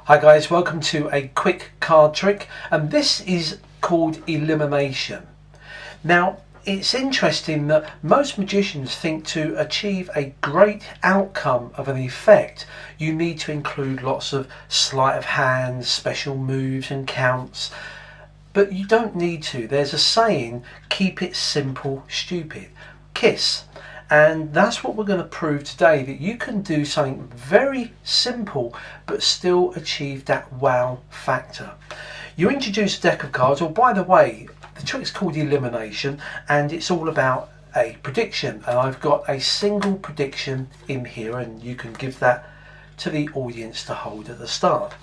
Hi guys, welcome to a quick card trick, and this is called elimination. Now it's interesting that most magicians think to achieve a great outcome of an effect you need to include lots of sleight of hand, special moves and counts, but you don't need to. There's a saying, keep it simple, stupid. Kiss. And that's what we're going to prove today, that you can do something very simple but still achieve that wow factor. You introduce a deck of cards, or by the way, the trick is called elimination, and it's all about a prediction, and I've got a single prediction in here, and you can give that to the audience to hold at the start.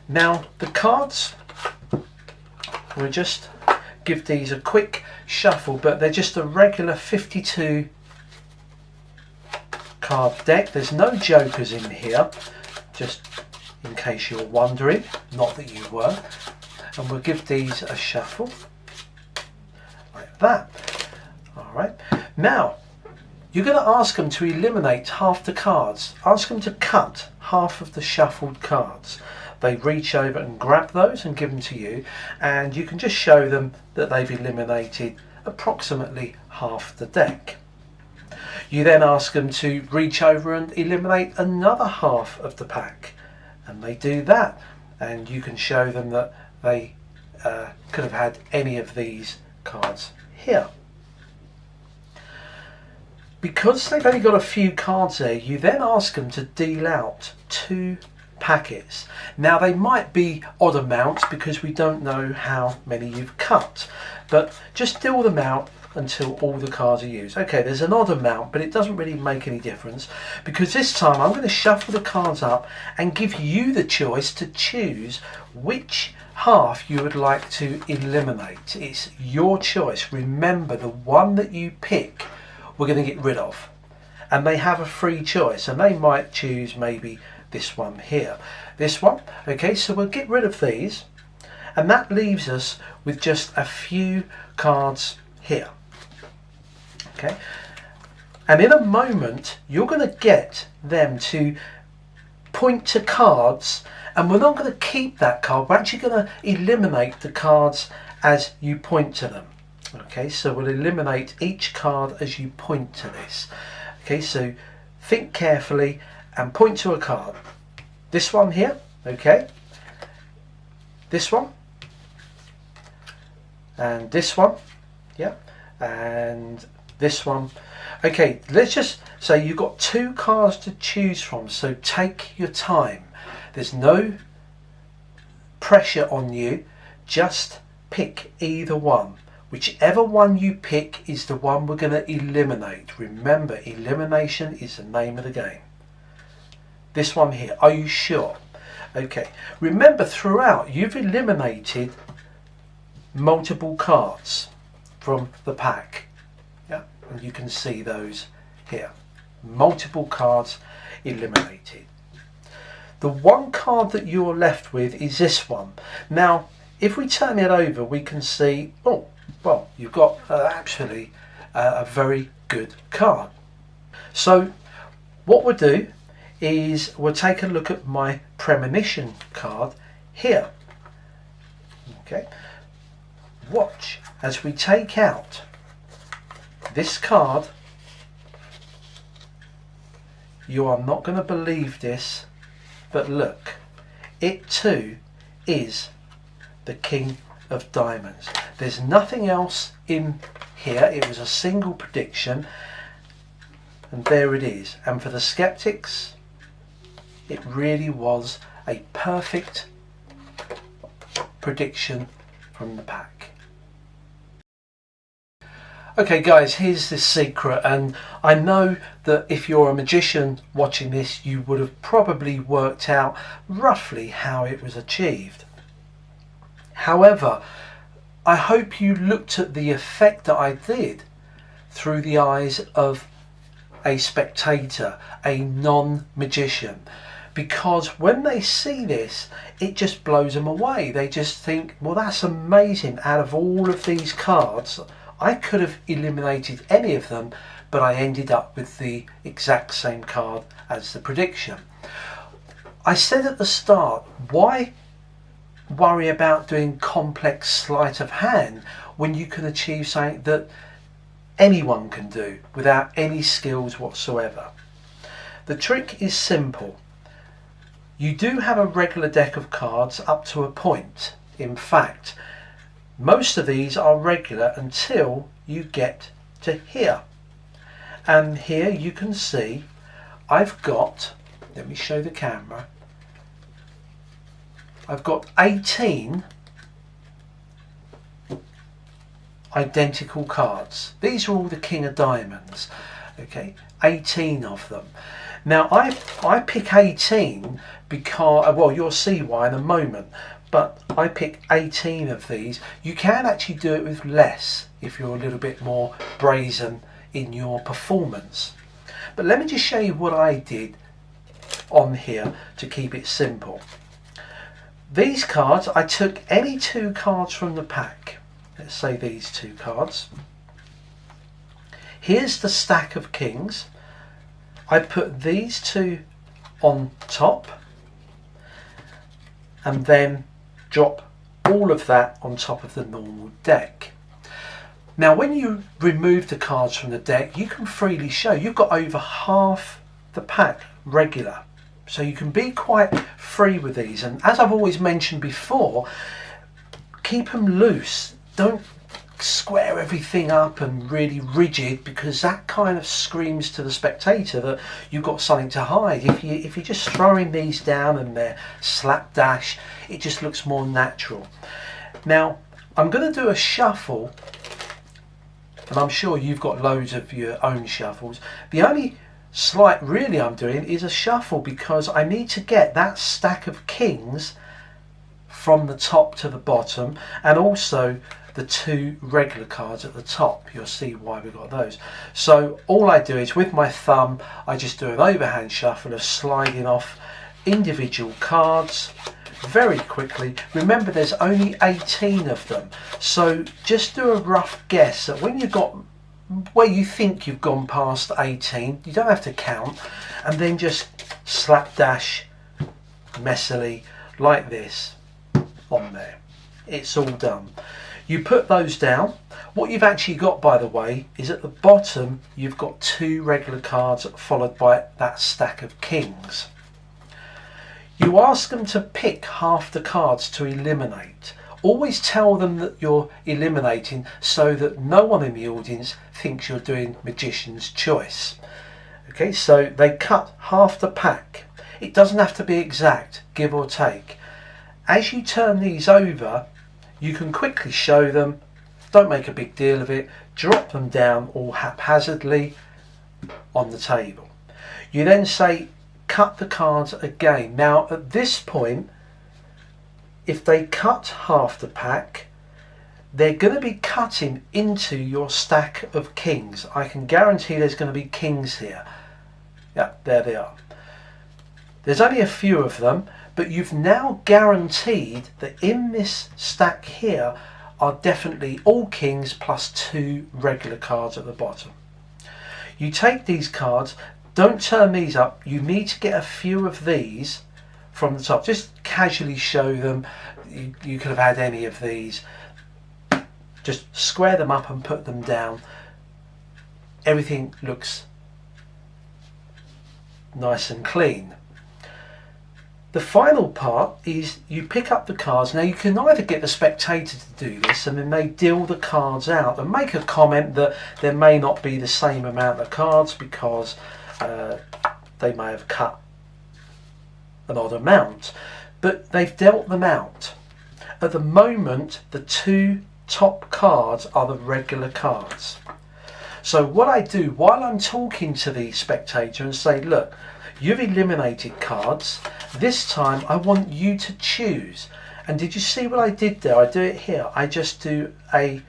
Now the cards, we'll just give these a quick shuffle, but they're just a regular 52 card deck. There's no jokers in here, just in case you're wondering, not that you were. And we'll give these a shuffle like that. Alright, now you're going to ask them to eliminate half the cards. Ask them to cut half of the shuffled cards. They reach over and grab those and give them to you, and you can just show them that they've eliminated approximately half the deck. You then ask them to reach over and eliminate another half of the pack, and they do that, and you can show them that they could have had any of these cards here. Because they've only got a few cards there, you then ask them to deal out 2 packets. Now they might be odd amounts because we don't know how many you've cut, but just deal them out until all the cards are used. Okay, there's an odd amount, but it doesn't really make any difference, because this time I'm going to shuffle the cards up and give you the choice to choose which half you would like to eliminate. It's your choice. Remember, the one that you pick we're going to get rid of, and they have a free choice, and they might choose maybe this one here, this one. Okay, so we'll get rid of these, and that leaves us with just a few cards here. Okay, and in a moment you're going to get them to point to cards, and we're not going to keep that card, we're actually going to eliminate the cards as you point to them. Okay, so we'll eliminate each card as you point to this. Okay, so think carefully and point to a card. This one here, okay, this one, and this one, yeah, and this one. Okay, let's just say you've got 2 cards to choose from, so take your time. There's no pressure on you, just pick either one. Whichever one you pick is the one we're going to eliminate. Remember, elimination is the name of the game. This one here, are you sure? Okay, remember, throughout you've eliminated multiple cards from the pack. Yeah, and you can see those here. Multiple cards eliminated. The one card that you're left with is this one. Now, if we turn it over, we can see, oh, well, you've got actually a very good card. So what we'll do is we'll take a look at my premonition card here. Okay, watch as we take out this card. You are not going to believe this, but look, it too is the King of Diamonds. There's nothing else in here. It was a single prediction, and there it is. And for the skeptics, it really was a perfect prediction from the pack. Okay guys, here's the secret, and I know that if you're a magician watching this, you would have probably worked out roughly how it was achieved. However, I hope you looked at the effect that I did through the eyes of a spectator, a non-magician, because when they see this, it just blows them away. They just think, well, that's amazing. Out of all of these cards, I could have eliminated any of them, but I ended up with the exact same card as the prediction. I said at the start, why worry about doing complex sleight of hand when you can achieve something that anyone can do without any skills whatsoever? The trick is simple. You do have a regular deck of cards up to a point. In fact, most of these are regular until you get to here. And here you can see I've got, let me show the camera, I've got 18 identical cards. These are all the King of Diamonds. Okay, 18 of them. Now I pick 18 because, well, you'll see why in a moment, but I pick 18 of these. You can actually do it with less if you're a little bit more brazen in your performance. But let me just show you what I did on here to keep it simple. These cards, I took any two cards from the pack. Let's say these two cards. Here's the stack of kings. I put these two on top and then drop all of that on top of the normal deck. Now when you remove the cards from the deck, you can freely show you've got over half the pack regular. So you can be quite free with these, and as I've always mentioned before, keep them loose. Don't square everything up and really rigid, because that kind of screams to the spectator that you've got something to hide. If you're just throwing these down and they're slapdash, it just looks more natural. Now I'm going to do a shuffle, and I'm sure you've got loads of your own shuffles. The only slight really I'm doing is a shuffle because I need to get that stack of kings from the top to the bottom, and also the two regular cards at the top. You'll see why we've got those. So all I do is with my thumb I just do an overhand shuffle of sliding off individual cards very quickly. Remember, there's only 18 of them, so just do a rough guess that when you've got where you think you've gone past 18, you don't have to count, and then just slapdash messily like this on there. It's all done. You put those down. What you've actually got, by the way, is at the bottom you've got two regular cards followed by that stack of kings. You ask them to pick half the cards to eliminate. Always tell them that you're eliminating so that no one in the audience thinks you're doing magician's choice. Okay, so they cut half the pack. It doesn't have to be exact, give or take. As you turn these over, you can quickly show them, don't make a big deal of it, drop them down all haphazardly on the table. You then say, cut the cards again. Now at this point, if they cut half the pack, they're going to be cutting into your stack of kings. I can guarantee there's going to be kings here. Yeah, there they are. There's only a few of them, but you've now guaranteed that in this stack here are definitely all kings plus two regular cards at the bottom. You take these cards, don't turn these up, you need to get a few of these from the top. Just casually show them. You could have had any of these. Just square them up and put them down. Everything looks nice and clean. The final part is you pick up the cards. Now you can either get the spectator to do this and then they deal the cards out and make a comment that there may not be the same amount of cards because they may have cut an odd amount, but they've dealt them out. At the moment, the two top cards are the regular cards. So what I do while I'm talking to the spectator and say, look, you've eliminated cards. This time I want you to choose. And did you see what I did there? I do it here. I just do a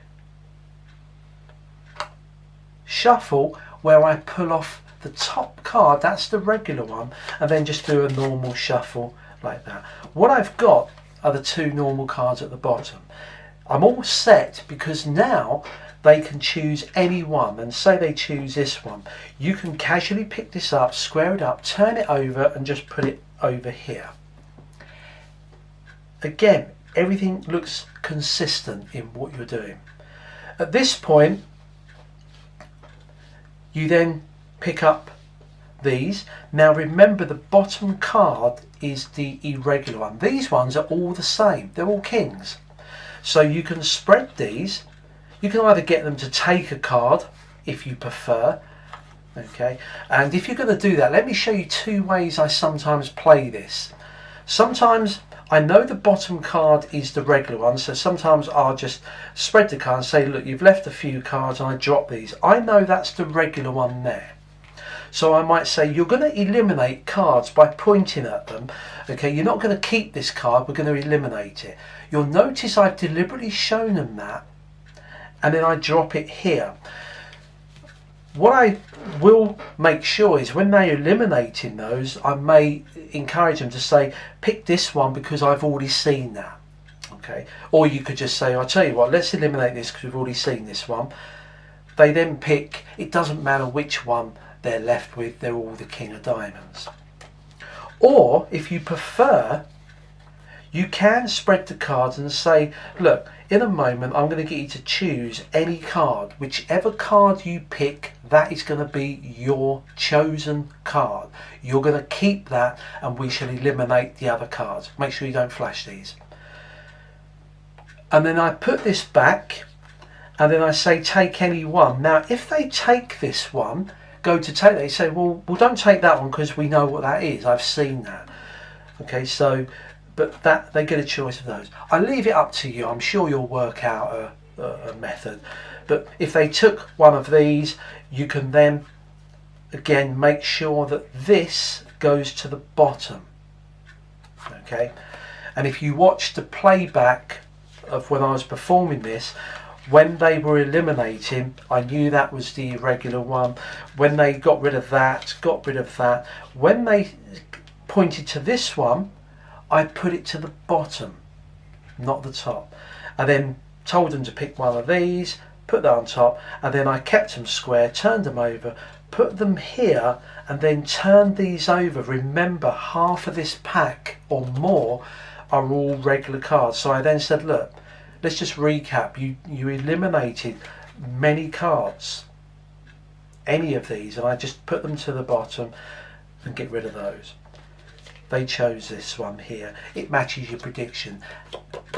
shuffle where I pull off the top card, that's the regular one, and then just do a normal shuffle like that. What I've got are the two normal cards at the bottom. I'm all set because now they can choose any one, and say they choose this one. You can casually pick this up, square it up, turn it over and just put it over here. Again, everything looks consistent in what you're doing. At this point, you then pick up these. Now remember, the bottom card is the irregular one. These ones are all the same. They're all kings. So you can spread these. You can either get them to take a card if you prefer. Okay, and if you're going to do that, let me show you two ways I sometimes play this. Sometimes I know the bottom card is the regular one, so sometimes I'll just spread the card and say, look, you've left a few cards, and I drop these. I know that's the regular one there. So I might say, you're going to eliminate cards by pointing at them. Okay, you're not going to keep this card, we're going to eliminate it. You'll notice I've deliberately shown them that, and then I drop it here. What I will make sure is when they're eliminating those, I may encourage them to say, pick this one because I've already seen that. Okay, or you could just say, I'll tell you what, let's eliminate this because we've already seen this one. They then pick, it doesn't matter which one they're left with, they're all the king of diamonds. Or if you prefer, you can spread the cards and say, look, in a moment I'm going to get you to choose any card. Whichever card you pick, that is going to be your chosen card. You're going to keep that and we shall eliminate the other cards. Make sure you don't flash these. And then I put this back and then I say take any one. Now if they take this one, go to take that, they say, well don't take that one because we know what that is. I've seen that. Okay, so but that they get a choice of those. I leave it up to you. I'm sure you'll work out a method. But if they took one of these, you can then again make sure that this goes to the bottom. Okay, and if you watch the playback of when I was performing this, when they were eliminating, I knew that was the irregular one. When they got rid of that, when they pointed to this one, I put it to the bottom, not the top, and then told them to pick one of these, put that on top, and then I kept them square, turned them over, put them here, and then turned these over. Remember, half of this pack or more are all regular cards. So I then said, look, let's just recap. You eliminated many cards, any of these, and I just put them to the bottom and get rid of those. They chose this one here. It matches your prediction.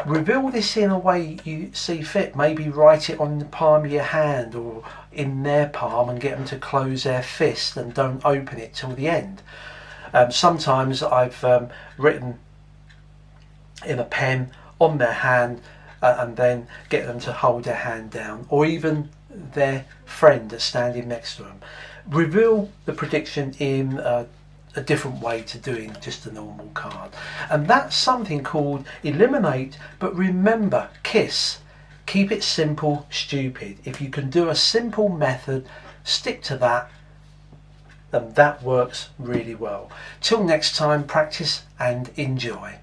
Reveal this in a way you see fit. Maybe write it on the palm of your hand or in their palm and get them to close their fist and don't open it till the end. Sometimes I've written in a pen on their hand and then get them to hold their hand down, or even their friend that's standing next to them. Reveal the prediction in a different way to doing just a normal card, and that's something called eliminate. But remember, KISS, keep it simple, stupid. If you can do a simple method, stick to that, then that works really well. Till next time, practice and enjoy.